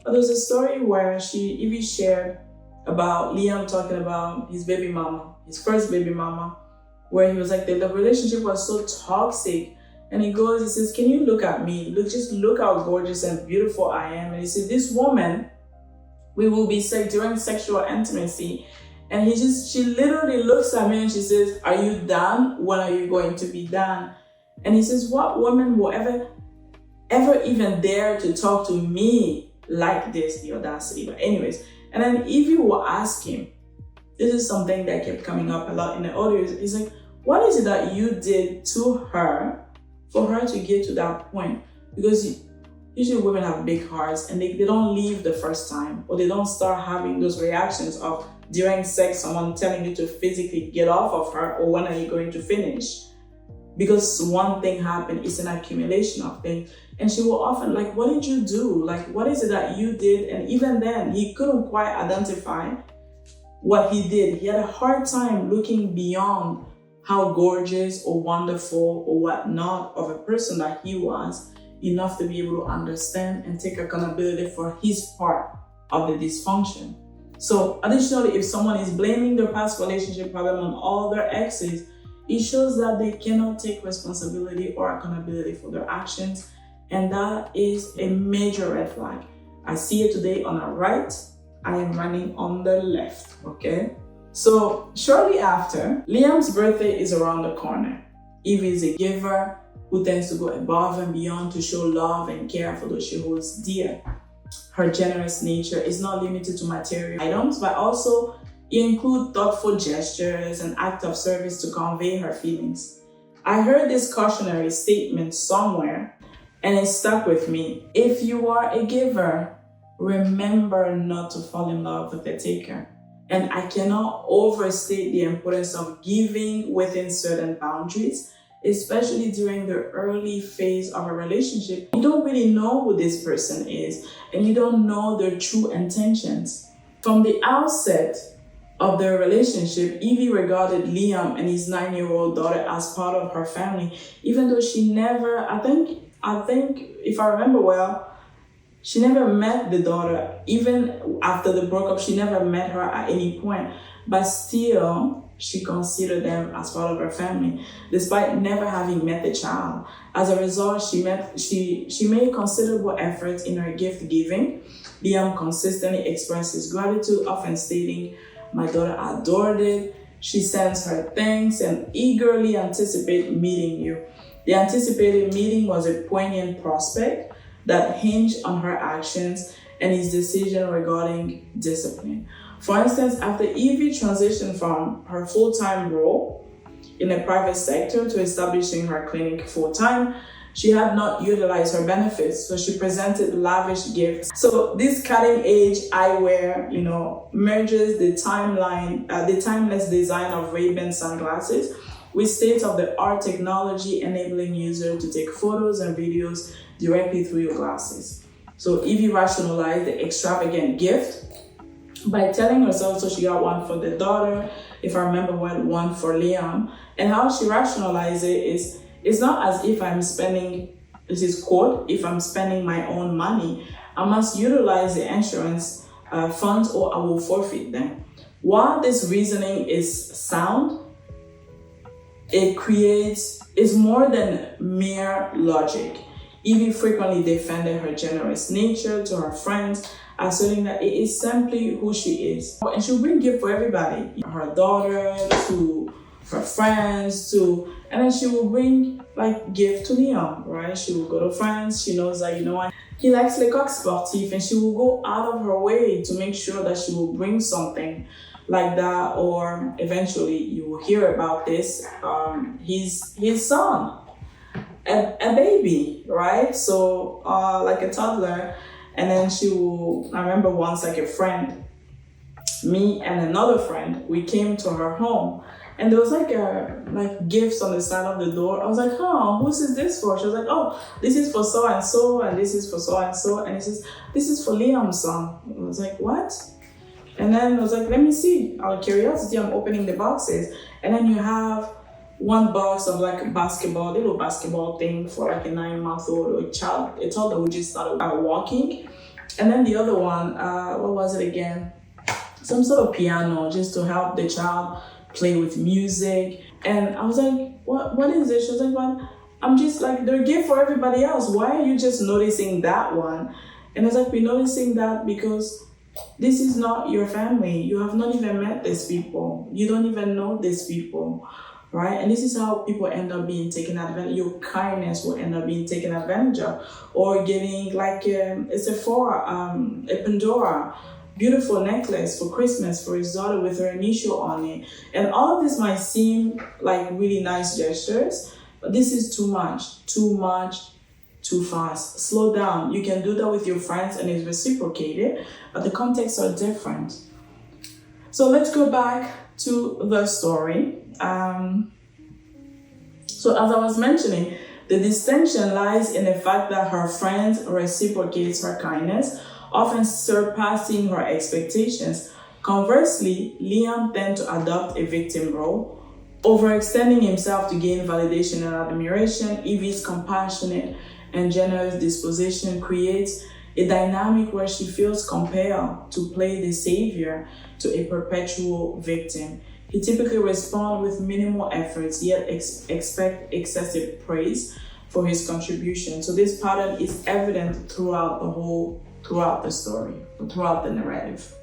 But there was a story where Evie shared about Liam talking about his baby mama, his first baby mama, where he was like, the relationship was so toxic. And he says, can you look at me? Just look how gorgeous and beautiful I am. And he said, this woman, we will be during sexual intimacy. And she literally looks at me and she says, are you done? When are you going to be done? And he says, what woman will ever even dare to talk to me like this? The audacity. But anyways, and then Evie will ask him, this is something that kept coming up a lot in the audio. He's like, what is it that you did to her for her to get to that point? Because usually women have big hearts and they don't leave the first time, or they don't start having those reactions of during sex, someone telling you to physically get off of her, or when are you going to finish? Because one thing happened, it's an accumulation of things. And she will often like, what did you do? Like, what is it that you did? And even then, he couldn't quite identify what he did. He had a hard time looking beyond how gorgeous or wonderful or whatnot of a person that he was, enough to be able to understand and take accountability for his part of the dysfunction. So additionally, if someone is blaming their past relationship problem on all their exes, it shows that they cannot take responsibility or accountability for their actions. And that is a major red flag. I see it today on the right, I am running on the left, okay? So shortly after, Liam's birthday is around the corner. Evie is a giver who tends to go above and beyond to show love and care for those she holds dear. Her generous nature is not limited to material items, but also include thoughtful gestures and acts of service to convey her feelings. I heard this cautionary statement somewhere, and it stuck with me. If you are a giver, remember not to fall in love with a taker. And I cannot overstate the importance of giving within certain boundaries, especially during the early phase of a relationship. You don't really know who this person is, and you don't know their true intentions. From the outset of their relationship, Evie regarded Liam and his 9-year-old daughter as part of her family, even though she never, I think if I remember well, she never met the daughter. Even after the breakup, she never met her at any point. But still, she considered them as part of her family, despite never having met the child. As a result, she made considerable efforts in her gift giving. Liam consistently expressed his gratitude, often stating, "My daughter adored it. She sends her thanks and eagerly anticipates meeting you." The anticipated meeting was a poignant prospect that hinged on her actions and his decision regarding discipline. For instance, after Evie transitioned from her full-time role in the private sector to establishing her clinic full-time, she had not utilized her benefits, so she presented lavish gifts. So this cutting-edge eyewear, merges the timeless design of Ray-Ban sunglasses with state-of-the-art technology, enabling users to take photos and videos directly through your glasses. So Evie rationalized the extravagant gift by telling herself, so she got one for the daughter, if I remember well, one for Liam. And how she rationalized it is, it's not as if I'm spending, this is quote, if I'm spending my own money, I must utilize the insurance funds or I will forfeit them. While this reasoning is sound, it's more than mere logic. Evie frequently defended her generous nature to her friends, asserting that it is simply who she is. And she'll bring gifts for everybody, her daughter, to her friends, and then she will bring gift to Liam, right? She will go to friends, she knows that, he likes le coq sportif, and she will go out of her way to make sure that she will bring something like that, or eventually you will hear about this, his son, a baby, right? So like a toddler. And then I remember once, a friend, me and another friend, we came to her home, and there was gifts on the side of the door. I was like, whose is this for? She was like, oh, this is for so and so, and this is for so and so, and it says, this is for Liam's son. I was like, what? And then I was like, let me see. Out of curiosity, I'm opening the boxes, and then you have one box of little basketball thing for a 9-month-old or a child who just started walking. And then the other one, what was it again? Some sort of piano, just to help the child play with music. And I was like, what is this? She was like, well, I'm just like, they're a gift for everybody else. Why are you just noticing that one? And I was like, we're noticing that because this is not your family. You have not even met these people. You don't even know these people, right? And this is how people end up being taken advantage. Your kindness will end up being taken advantage of, or getting like a Sephora, a Pandora beautiful necklace for Christmas for his daughter with her initial on it. And all of this might seem like really nice gestures, but this is too much, too fast. Slow down. You can do that with your friends and it's reciprocated, but the contexts are different. So let's go back to the story. So as I was mentioning, the distinction lies in the fact that her friend reciprocates her kindness, often surpassing her expectations. Conversely, Liam tends to adopt a victim role, overextending himself to gain validation and admiration. Evie's compassionate and generous disposition creates a dynamic where she feels compelled to play the savior to a perpetual victim. He typically responds with minimal efforts, yet expect excessive praise for his contribution. So this pattern is evident throughout the story, throughout the narrative.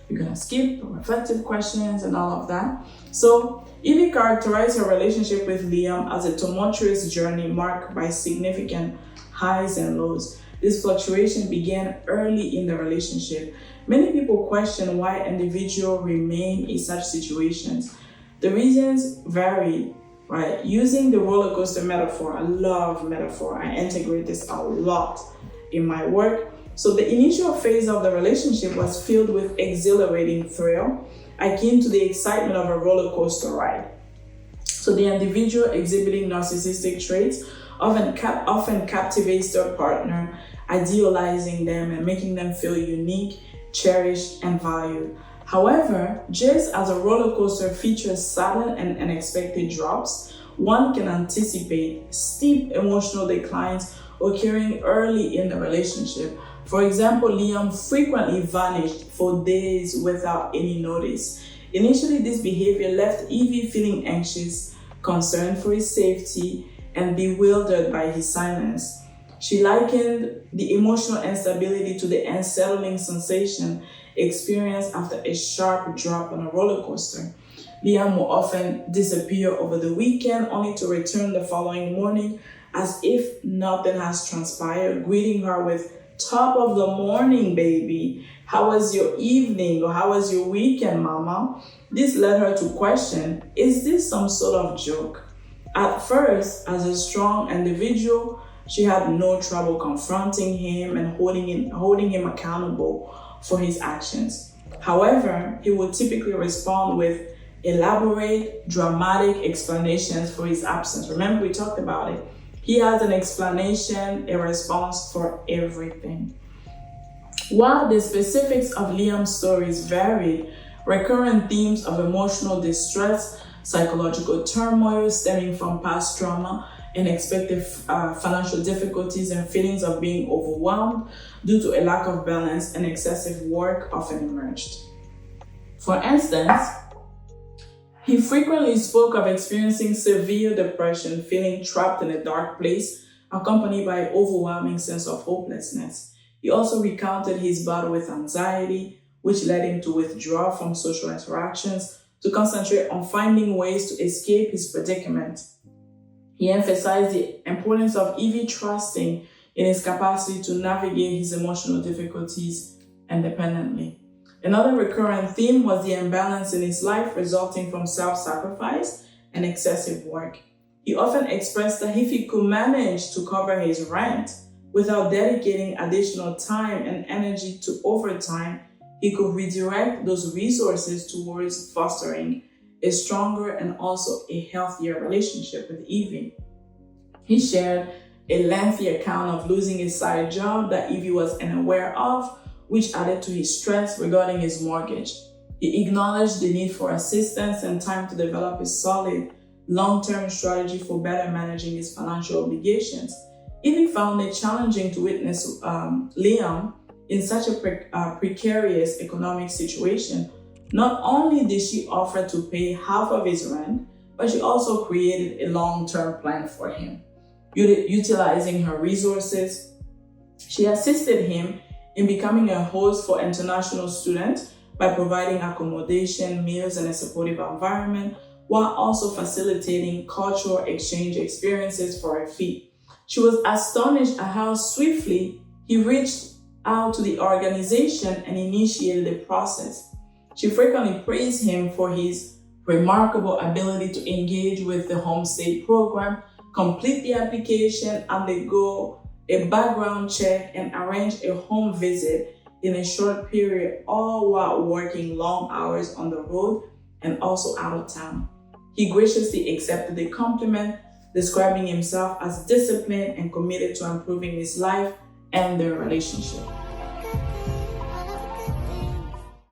You're gonna skip reflective questions and all of that. So Evie characterized her relationship with Liam as a tumultuous journey marked by significant highs and lows. This fluctuation began early in the relationship. Many people question why individuals remain in such situations. The reasons vary, right? Using the roller coaster metaphor, I love metaphor. I integrate this a lot in my work. So the initial phase of the relationship was filled with exhilarating thrill, akin to the excitement of a roller coaster ride. So the individual exhibiting narcissistic traits often captivates their partner, idealizing them and making them feel unique, cherished, and valued. However, just as a roller coaster features sudden and unexpected drops, one can anticipate steep emotional declines occurring early in the relationship. For example, Liam frequently vanished for days without any notice. Initially, this behavior left Evie feeling anxious, concerned for his safety, and bewildered by his silence. She likened the emotional instability to the unsettling sensation experienced after a sharp drop on a roller coaster. Liam will often disappear over the weekend, only to return the following morning as if nothing has transpired, greeting her with, "Top of the morning, baby. How was your evening?" or "How was your weekend, mama?" This led her to question, is this some sort of joke? At first, as a strong individual, she had no trouble confronting him and holding him accountable for his actions. However, he would typically respond with elaborate, dramatic explanations for his absence. Remember, we talked about it. He has an explanation, a response for everything. While the specifics of Liam's stories varied, recurrent themes of emotional distress, psychological turmoil stemming from past trauma, unexpected financial difficulties, and feelings of being overwhelmed due to a lack of balance and excessive work often emerged. For instance, he frequently spoke of experiencing severe depression, feeling trapped in a dark place, accompanied by an overwhelming sense of hopelessness. He also recounted his battle with anxiety, which led him to withdraw from social interactions to concentrate on finding ways to escape his predicament. He emphasized the importance of Evie trusting in his capacity to navigate his emotional difficulties independently. Another recurrent theme was the imbalance in his life resulting from self-sacrifice and excessive work. He often expressed that if he could manage to cover his rent without dedicating additional time and energy to overtime, he could redirect those resources towards fostering a stronger and also a healthier relationship with Evie. He shared a lengthy account of losing his side job that Evie was unaware of, which added to his stress regarding his mortgage. He acknowledged the need for assistance and time to develop a solid, long-term strategy for better managing his financial obligations. Evie found it challenging to witness Liam in such a precarious economic situation, not only did she offer to pay half of his rent, but she also created a long-term plan for him. Utilizing her resources, she assisted him in becoming a host for international students by providing accommodation, meals, and a supportive environment, while also facilitating cultural exchange experiences for a fee. She was astonished at how swiftly he reached out to the organization and initiated the process. She frequently praised him for his remarkable ability to engage with the homestay program, complete the application, undergo a background check, and arrange a home visit in a short period, all while working long hours on the road and also out of town. He graciously accepted the compliment, describing himself as disciplined and committed to improving his life and their relationship.